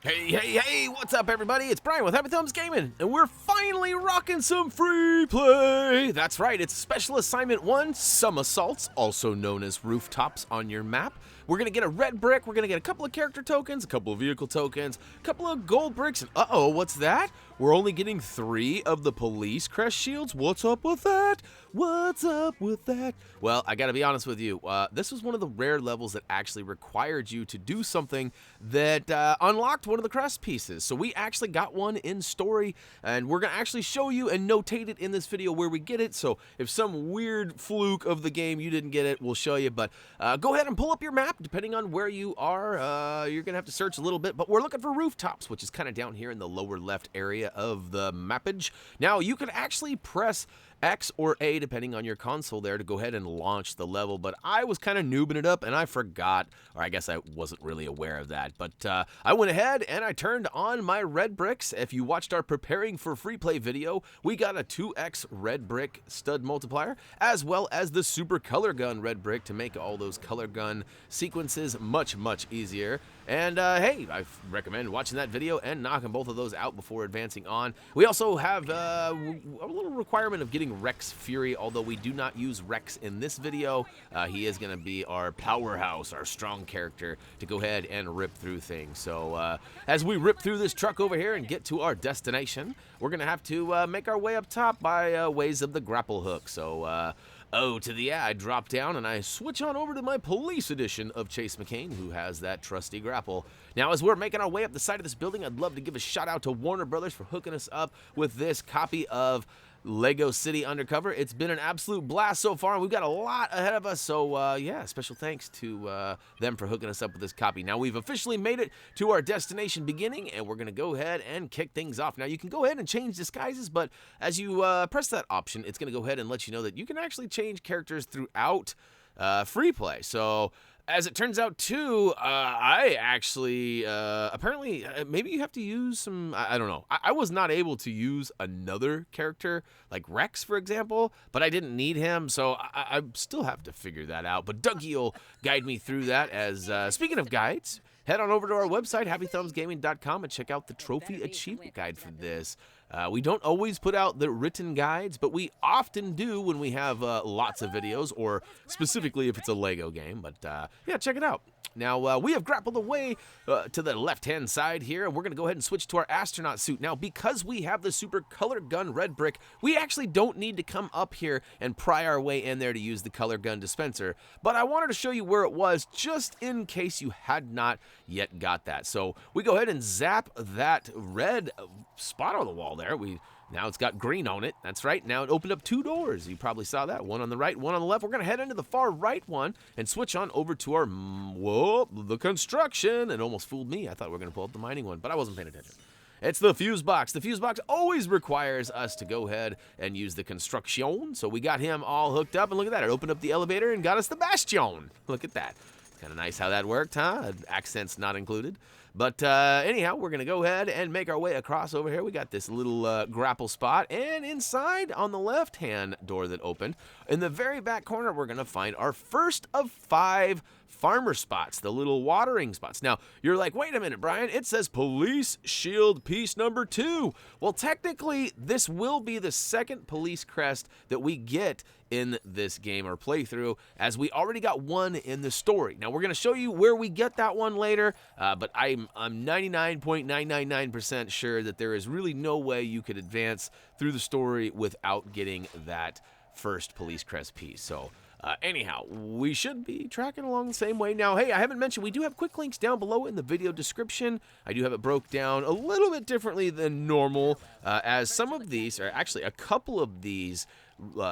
Hey, what's up, everybody? It's Brian with HappyThumbsGaming, and we're finally rocking some free play! That's right, it's Special Assignment 1, Some Assaults, also known as Rooftops on your map. We're gonna get a red brick, we're gonna get a couple of character tokens, a couple of vehicle tokens, a couple of gold bricks, and uh-oh, what's that? We're only getting 3 of the Police Crest shields? What's up with that? What's up with that? Well, I gotta be honest with you, this was one of the rare levels that actually required you to do something that unlocked one of the crest pieces. So we actually got one in story, and we're gonna actually show you and notate it in this video where we get it. So if some weird fluke of the game you didn't get it, we'll show you. But go ahead and pull up your map. Depending on where you are, you're gonna have to search a little bit. But we're looking for Rooftops, which is kind of down here in the lower left area of the mappage. Now you can actually press X or A, depending on your console there, to go ahead and launch the level, but I was kind of noobing it up and I forgot, or I guess I wasn't really aware of that, but I went ahead and I turned on my red bricks. If you watched our preparing for free play video, we got a 2x red brick stud multiplier, as well as the super color gun red brick to make all those color gun sequences much easier. And hey, I recommend watching that video and knocking both of those out before advancing on. We also have a little requirement of getting Rex Fury, although we do not use Rex in this video. He is going to be our powerhouse, our strong character to go ahead and rip through things. So as we rip through this truck over here and get to our destination, we're going to have to make our way up top by ways of the grapple hook. So I drop down and I switch on over to my police edition of Chase McCain, who has that trusty grapple. Now, as we're making our way up the side of this building, I'd love to give a shout out to Warner Brothers for hooking us up with this copy of Lego City Undercover. It's been an absolute blast so far, and we've got a lot ahead of us, so yeah, special thanks to them for hooking us up with this copy. Now, we've officially made it to our destination beginning, and we're going to go ahead and kick things off. Now, you can go ahead and change disguises, but as you press that option, it's going to go ahead and let you know that you can actually change characters throughout free play. So as it turns out, too, I actually, apparently, maybe you have to use some, I don't know. I was not able to use another character, like Rex, for example, but I didn't need him, so I still have to figure that out. But Dougie will guide me through that. As speaking of guides, head on over to our website, HappyThumbsGaming.com, and check out the Trophy Achievement Guide for this. We don't always put out the written guides, but we often do when we have lots of videos, or specifically if it's a Lego game. But yeah, check it out. Now, we have grappled away to the left-hand side here, and we're going to go ahead and switch to our astronaut suit. Now, because we have the super color gun red brick, we actually don't need to come up here and pry our way in there to use the color gun dispenser. But I wanted to show you where it was, just in case you had not yet got that. So we go ahead and zap that red spot on the wall there. Now it's got green on it. That's right. Now it opened up 2 doors. You probably saw that. One on the right, one on the left. We're going to head into the far right one and switch on over to our, the construction. It almost fooled me. I thought we were going to pull up the mining one, but I wasn't paying attention. It's the fuse box. The fuse box always requires us to go ahead and use the construction. So we got him all hooked up, and look at that. It opened up the elevator and got us the Bastion. Look at that. Kind of nice how that worked, huh? Accents not included. But anyhow, we're going to go ahead and make our way across over here. We got this little grapple spot. And inside on the left-hand door that opened, in the very back corner, we're going to find our first of 5 farmer spots, the little watering spots. Now, you're like, wait a minute, Brian, it says police shield piece number 2. Well, technically, this will be the second police crest that we get in this game or playthrough, as we already got one in the story. Now, we're going to show you where we get that one later, but I'm 99.999% sure that there is really no way you could advance through the story without getting that first police crest piece. So anyhow, we should be tracking along the same way. Now, hey, I haven't mentioned we do have quick links down below in the video description. I do have it broke down a little bit differently than normal, as some of these, or actually a couple of these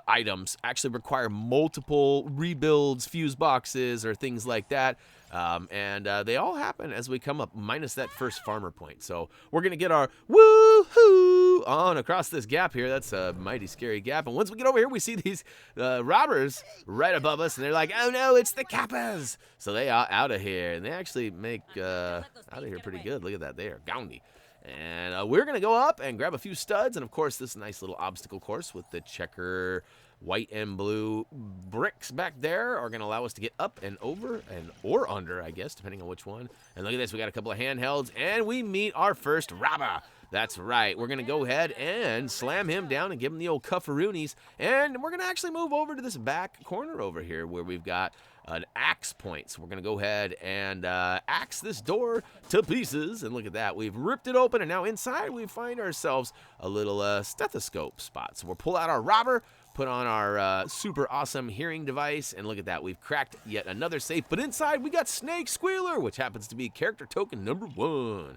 items actually require multiple rebuilds, fuse boxes, or things like that. And they all happen as we come up, minus that first farmer point. So we're going to get our woohoo on across this gap here. That's a mighty scary gap. And once we get over here, we see these robbers right above us, and they're like, oh no, it's the Kappas. So they are out of here, and they actually make out of here pretty good. Look at that there, Gandhi. And we're going to go up and grab a few studs, and of course this nice little obstacle course with the checker white and blue bricks back there are going to allow us to get up and over or under, I guess, depending on which one. And look at this. We got a couple of handhelds, and we meet our first robber. That's right. We're going to go ahead and slam him down and give him the old cuffaroonies. And we're going to actually move over to this back corner over here where we've got an axe point. So we're going to go ahead and axe this door to pieces. And look at that. We've ripped it open, and now inside we find ourselves a little stethoscope spot. So we'll pull out our robber, put on our super awesome hearing device, and look at that. We've cracked yet another safe. But inside we got Snake Squealer, which happens to be character token number 1.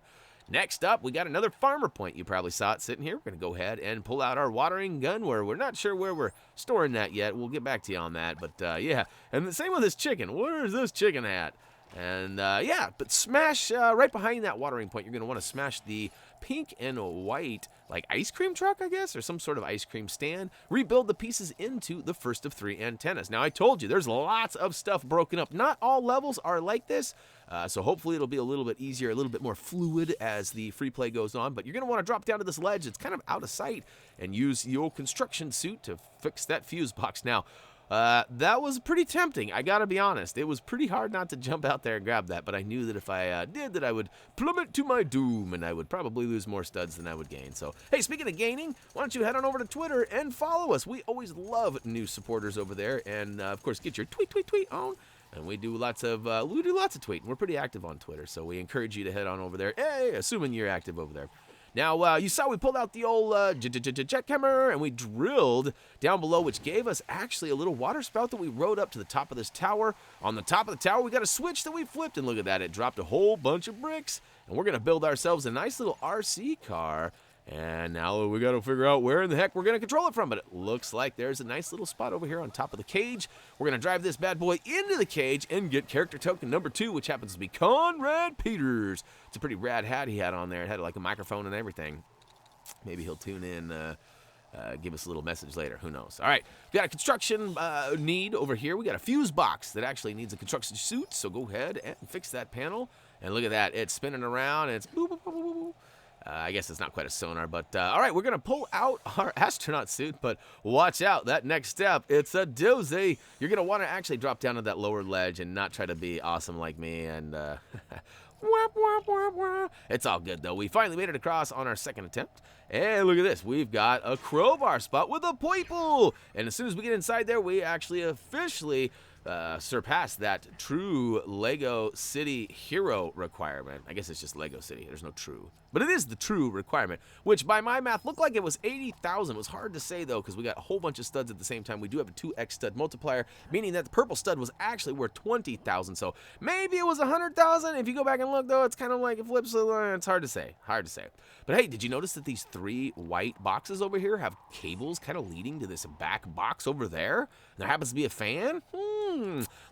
Next up, we got another farmer point. You probably saw it sitting here. We're going to go ahead and pull out our watering gun, where we're not sure where we're storing that yet. We'll get back to you on that. But, yeah, and the same with this chicken. Where is this chicken at? And, yeah, but smash right behind that watering point. You're going to want to smash the pink and white, like ice cream truck, I guess, or some sort of ice cream stand. Rebuild the pieces into the first of 3 antennas. Now, I told you, there's lots of stuff broken up. Not all levels are like this, so hopefully it'll be a little bit easier, a little bit more fluid as the free play goes on. But you're going to want to drop down to this ledge. It's kind of out of sight, and use the old construction suit to fix that fuse box. Now, that was pretty tempting, I gotta be honest. It was pretty hard not to jump out there and grab that, but I knew that if I did, that I would plummet to my doom, and I would probably lose more studs than I would gain. So, hey, speaking of gaining, why don't you head on over to Twitter and follow us? We always love new supporters over there, and of course, get your tweet on. And we do lots of tweeting. We're pretty active on Twitter, so we encourage you to head on over there. Hey, assuming you're active over there. Now, you saw we pulled out the old jackhammer, and we drilled down below, which gave us actually a little water spout that we rode up to the top of this tower. On the top of the tower, we got a switch that we flipped, and look at that. It dropped a whole bunch of bricks, and we're going to build ourselves a nice little RC car. And now we got to figure out where in the heck we're going to control it from. But it looks like there's a nice little spot over here on top of the cage. We're going to drive this bad boy into the cage and get character token number 2, which happens to be Conrad Peters. It's a pretty rad hat he had on there. It had like a microphone and everything. Maybe he'll tune in, give us a little message later. Who knows? All right, we got a construction need over here. We got a fuse box that actually needs a construction suit. So go ahead and fix that panel. And look at that. It's spinning around, and it's boop, boop, boop, boop, boop. I guess it's not quite a sonar, but all right, we're going to pull out our astronaut suit, but watch out, that next step, it's a doozy. You're going to want to actually drop down to that lower ledge and not try to be awesome like me, and it's all good, though. We finally made it across on our second attempt, and look at this. We've got a crowbar spot with a purple, and as soon as we get inside there, we actually officially surpass that true Lego City hero requirement. I guess it's just Lego City. There's no true. But it is the true requirement, which by my math looked like it was 80,000. It was hard to say, though, because we got a whole bunch of studs at the same time. We do have a 2x stud multiplier, meaning that the purple stud was actually worth 20,000. So maybe it was 100,000. If you go back and look, though, it's kind of like it flips. It's hard to say. Hard to say. But hey, did you notice that these 3 white boxes over here have cables kind of leading to this back box over there? There happens to be a fan?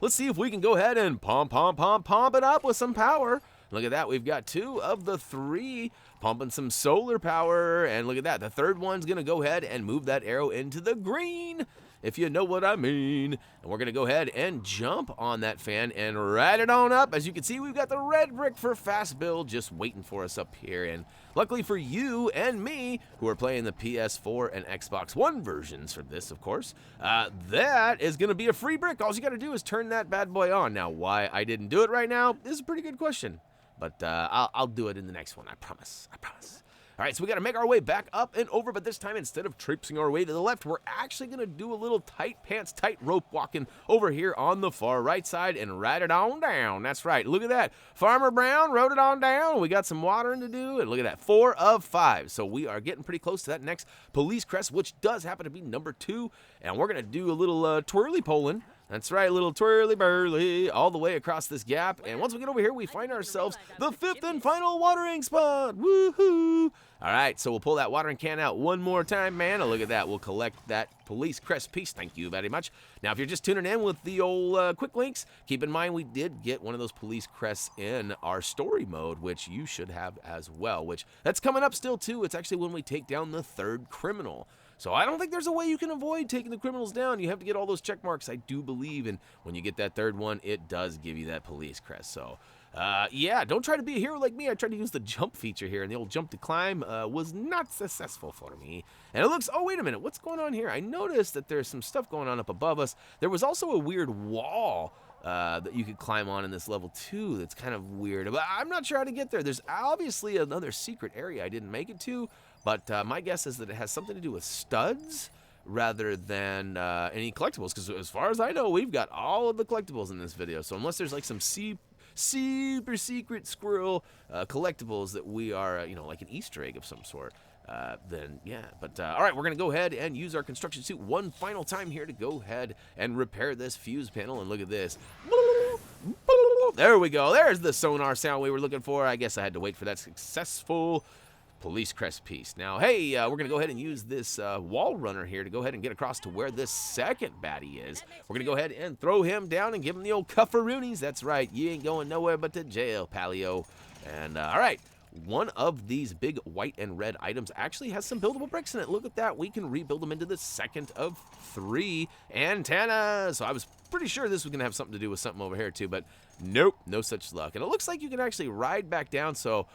Let's see if we can go ahead and pump it up with some power. Look at that. We've got 2 of the 3 pumping some solar power. And look at that. The third one's going to go ahead and move that arrow into the green, if you know what I mean. And we're going to go ahead and jump on that fan and ride it on up. As you can see, we've got the red brick for fast build just waiting for us up here. And luckily for you and me, who are playing the PS4 and Xbox One versions for this, of course, that is going to be a free brick. All you got to do is turn that bad boy on. Now, why I didn't do it right now is a pretty good question. But I'll do it in the next one, I promise. I promise. All right, so we got to make our way back up and over, but this time, instead of traipsing our way to the left, we're actually going to do a little tight pants, tight rope walking over here on the far right side and ride it on down. That's right. Look at that. Farmer Brown rode it on down. We got some watering to do, and look at that. 4 of 5. So we are getting pretty close to that next Police Crest, which does happen to be number 2, and we're going to do a little twirly polling. That's right, a little twirly-burly all the way across this gap. And once we get over here, we find ourselves the 5th and final watering spot. Woohoo! All right, so we'll pull that watering can out one more time, man. And look at that. We'll collect that Police Crest piece. Thank you very much. Now, if you're just tuning in with the old quick links, keep in mind we did get one of those Police Crests in our story mode, which you should have as well, which that's coming up still, too. It's actually when we take down the 3rd criminal. So I don't think there's a way you can avoid taking the criminals down. You have to get all those check marks, I do believe. And when you get that 3rd one, it does give you that Police Crest. So Yeah, don't try to be a hero like me. I tried to use the jump feature here, and the old jump to climb was not successful for me. And it looks, oh, wait a minute, what's going on here? I noticed that there's some stuff going on up above us. There was also a weird wall that you could climb on in this level too. That's kind of weird, but I'm not sure how to get there. There's obviously another secret area I didn't make it to, but my guess is that it has something to do with studs rather than any collectibles, because as far as I know, we've got all of the collectibles in this video. So unless there's like some super secret squirrel collectibles that we are, you know, like an Easter egg of some sort, then yeah. But all right, we're gonna go ahead and use our construction suit one final time here to go ahead and repair this fuse panel. And look at this. There we go. There's the sonar sound we were looking for. I guess I had to wait for that successful Police Crest piece. Now, hey, we're going to go ahead and use this wall runner here to go ahead and get across to where this second baddie is. We're going to go ahead and throw him down and give him the old cuffaroonies. That's right. You ain't going nowhere but to jail, Palio. And, all right. One of these big white and red items actually has some buildable bricks in it. Look at that. We can rebuild them into the second of 3 antennas. So I was pretty sure this was going to have something to do with something over here too, but nope, no such luck. And it looks like you can actually ride back down. So,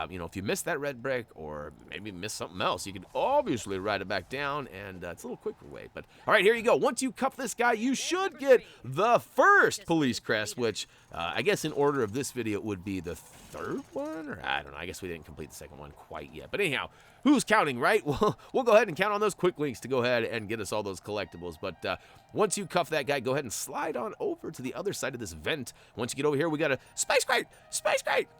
you know, if you missed that red brick or maybe missed something else, you can obviously ride it back down, and it's a little quicker way. But all right, here you go. Once you cuff this guy, you should get the first Police Crest, which I guess in order of this video would be the third one, or I don't know. I guess we didn't complete the second one quite yet. But anyhow, who's counting, right? Well, we'll go ahead and count on those quick links to go ahead and get us all those collectibles. But once you cuff that guy, go ahead and slide on over to the other side of this vent. Once you get over here, we got a space crate,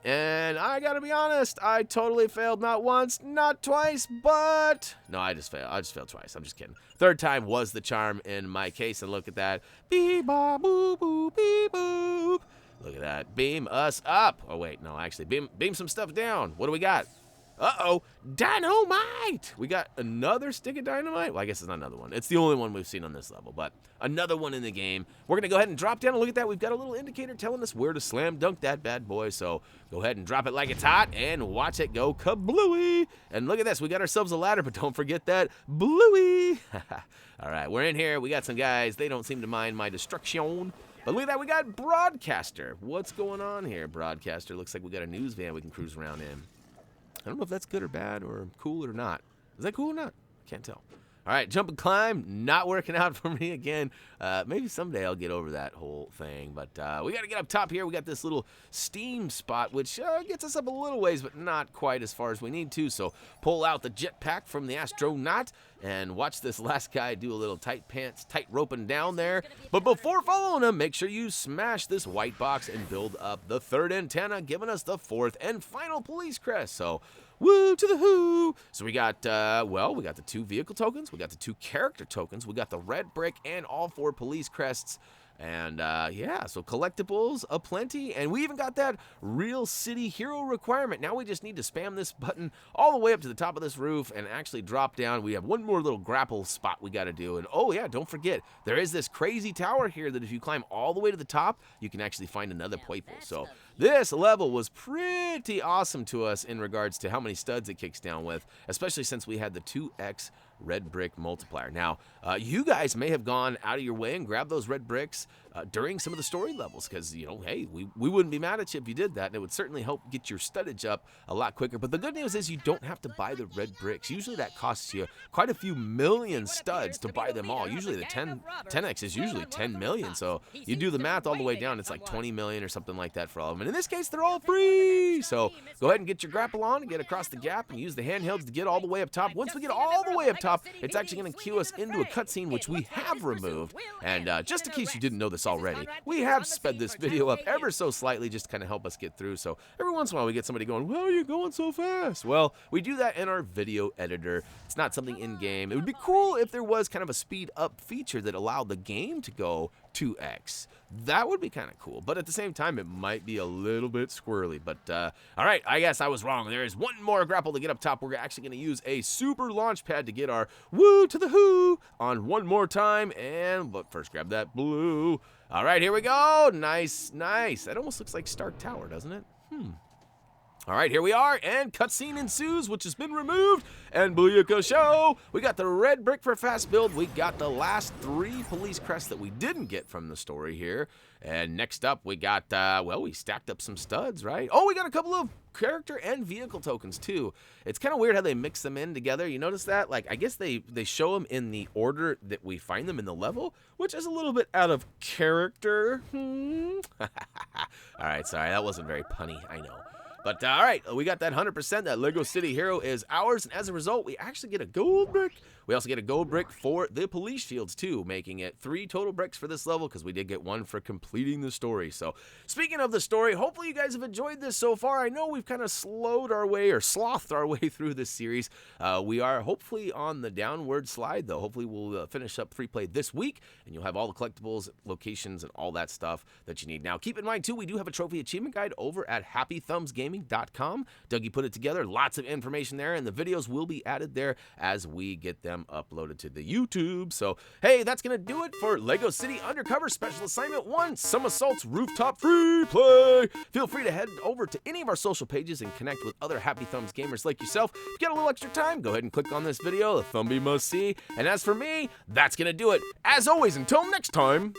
and I gotta be honest, I totally failed, not once, not twice, but no, I just failed twice. I'm just kidding. Third time was the charm in my case, and look at that. Beep bop boop boop beep boop. Look at that. Beam us up. Oh wait, no, actually beam some stuff down. What do we got? Uh-oh, dynamite! We got another stick of dynamite? Well, I guess it's not another one. It's the only one we've seen on this level, but another one in the game. We're going to go ahead and drop down and look at that. We've got a little indicator telling us where to slam dunk that bad boy, so go ahead and drop it like it's hot and watch it go kablooey. And look at this. We got ourselves a ladder, but don't forget that bluey. All right, we're in here. We got some guys. They don't seem to mind my destruction. But look at that. We got Broadcaster. What's going on here, Broadcaster? Looks like we got a news van we can cruise around in. I don't know if that's good or bad or cool or not. Is that cool or not? Can't tell. All right, jump and climb, not working out for me again. Maybe someday I'll get over that whole thing, but we got to get up top here. We got this little steam spot, which gets us up a little ways, but not quite as far as we need to. So pull out the jetpack from the astronaut and watch this last guy do a little tight pants, tight roping down there. But before following him, make sure you smash this white box and build up the third antenna, giving us the fourth and final Police Crest. So woo to the who. So we got, well, we got the 2 vehicle tokens, we got the 2 character tokens, we got the red brick and all 4 police crests. And yeah, so collectibles aplenty, and we even got that real city hero requirement. Now we just need to spam this button all the way up to the top of this roof and actually drop down. We have one more little grapple spot we got to do, and oh yeah, don't forget, there is this crazy tower here that if you climb all the way to the top, you can actually find another purple. So this level was pretty awesome to us in regards to how many studs it kicks down with, especially since we had the 2x red brick multiplier. Now, you guys may have gone out of your way and grabbed those red bricks during some of the story levels, because, you know, hey, we wouldn't be mad at you if you did that, and it would certainly help get your studdage up a lot quicker. But the good news is you don't have to buy the red bricks. Usually that costs you quite a few million studs to buy them all. Usually the 10x is usually 10 million, so you do the math all the way down, it's like 20 million or something like that for all of them. And in this case, they're all free! So go ahead and get your grapple on and get across the gap and use the handhelds to get all the way up top. Once we get all the way up top, it's actually going to cue us into a cutscene, which we have removed. And just in case you didn't know this already, we have sped this video up ever so slightly just to kind of help us get through. So every once in a while we get somebody going, "Well, you're going so fast." Well, we do that in our video editor. It's not something in game. It would be cool if there was kind of a speed up feature that allowed the game to go 2x. That would be kind of cool, but at the same time it might be a little bit squirrely. But all right, I guess I was wrong. There is one more grapple to get up top. We're actually going to use a super launch pad to get our woo to the who on one more time. But first grab that blue. All right, here we go. Nice. That almost looks like Stark Tower, doesn't it? All right, here we are, and cutscene ensues, which has been removed. And Booyaka Show! We got the red brick for fast build. We got the last 3 police crests that we didn't get from the story here. And next up, we got, well, we stacked up some studs, right? Oh, we got a couple of character and vehicle tokens, too. It's kind of weird how they mix them in together. You notice that? Like, I guess they show them in the order that we find them in the level, which is a little bit out of character. All right, sorry, that wasn't very punny, I know. But, all right, we got that 100%. That Lego City hero is ours, and as a result, we actually get a gold brick. We also get a gold brick for the police shields, too, making it 3 total bricks for this level, because we did get 1 for completing the story. So, speaking of the story, hopefully you guys have enjoyed this so far. I know we've kind of slothed our way through this series. We are hopefully on the downward slide, though. Hopefully we'll finish up free play this week, and you'll have all the collectibles, locations, and all that stuff that you need. Now, keep in mind, too, we do have a trophy achievement guide over at HappyThumbsGaming.com. Dougie put it together. Lots of information there, and the videos will be added there as we get them uploaded to the YouTube. So, hey, that's going to do it for Lego City Undercover Special Assignment 1, Some Assaults Rooftop Free Play. Feel free to head over to any of our social pages and connect with other Happy Thumbs gamers like yourself. If you got a little extra time, go ahead and click on this video, a Thumbie must see. And as for me, that's going to do it. As always, until next time,